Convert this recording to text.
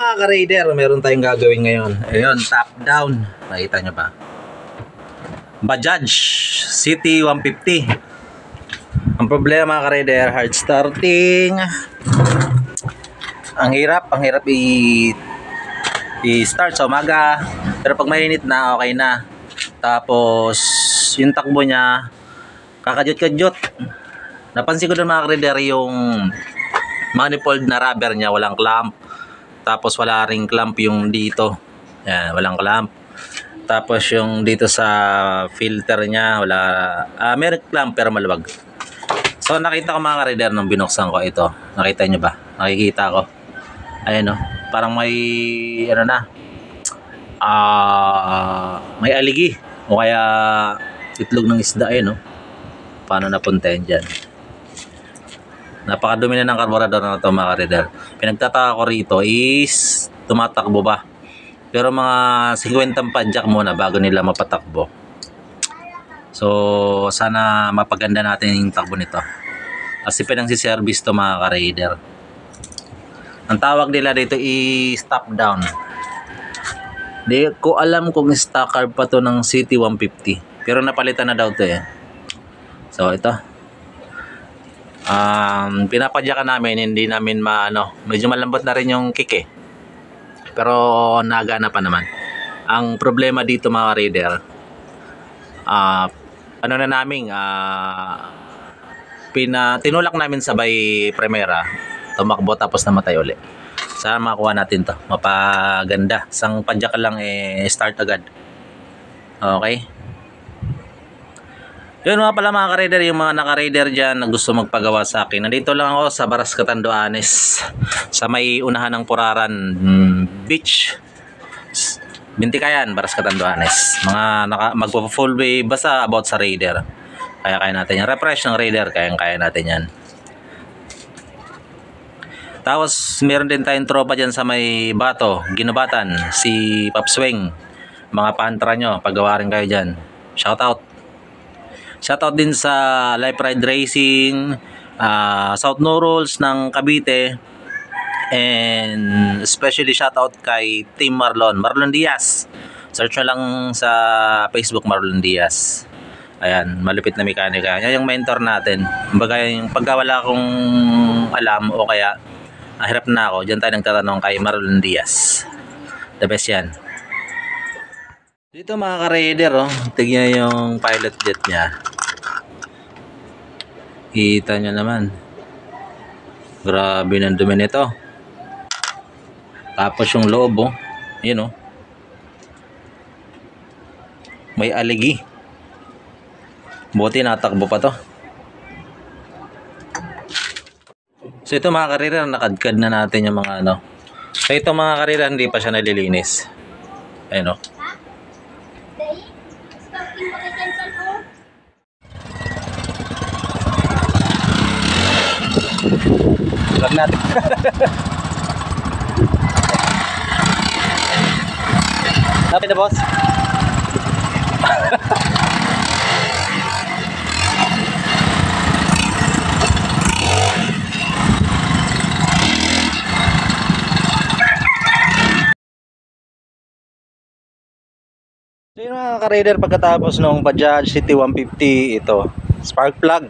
mga ka-raider, meron tayong gagawin ngayon. Ayun, top down. Nakita nyo ba? Bajaj City 150. Ang problema mga ka-raider, hard starting. Ang hirap i-start sa umaga. Pero pag mainit na, okay na. Tapos, yung takbo niya, kakadyot-kadyot. Napansin ko doon mga ka-raider, yung manifold na rubber niya, walang clamp. Tapos wala ring clamp yung dito. Yan, walang clamp. Tapos yung dito sa filter niya, wala, may clamp pero maluwag. So nakita ko mga ka-raider nung binuksan ko ito. Nakita nyo ba? Nakikita ko. Ayan o. Parang may ano na. May aligi. O kaya itlog ng isda. Ayan o. Paano napunta yan dyan? Napakadumi na ng karburador na ito mga ka-raider. Pinagtataka ko rito is tumatakbo ba? Pero mga 50 padjak muna bago nila mapatakbo. So sana mapaganda natin yung takbo nito. Kasi pinangsiservice to mga ka-raider. Ang tawag nila dito is top down. Di ko alam kung stock carb pa to ng City 150. Pero napalitan na daw to eh. So ito. Pinapadyakan namin, hindi namin medyo malambot na rin yung kick eh. Pero nagana pa naman. Ang problema dito mga ka-raider, tinulak namin sabay primera, tumakbo tapos namatay uli. Sana makakuha natin to, mapaganda. Isang padyak lang start agad. Okay. Yun mga pala mga ka-raider, yung mga naka-raider dyan na gusto magpagawa sa akin. Nandito lang ako sa Baras, Catanduanes, sa may unahan ng Puraran Beach, Bintikayan, Baras, Catanduanes. Mga magpo-full way basta about sa raider. Kaya natin yan. Refresh ng raider, kaya natin yan. Tapos meron din tayong tropa dyan sa may Bato, Ginubatan, si Papswing. Mga pantra nyo, paggawa rin kayo dyan. Shoutout. Shoutout din sa Life Ride Racing, South Norals ng Cavite, and especially shoutout kay Team Marlon Diaz. Search nyo lang sa Facebook Marlon Diaz. Ayan, malupit na mekanika. Yan yung mentor natin. Kumbaga yung pagka wala akong alam o kaya hirap na ako, dyan tayo nagtatanong kay Marlon Diaz. The best yan. Dito mga ka-raider, tignan yung pilot jet niya. Kita nyo naman. Grabe ng dumi nito. Tapos yung loob, yun may aligi. Buti natakbo pa to. So ito mga ka-raider, nakadkad na natin yung mga So ito mga ka-raider, hindi pa siya nalilinis. Ayun Vlog natin. Happy na boss? So yun mga ka-raider, pagkatapos ng Bajaj City 150, ito spark plug.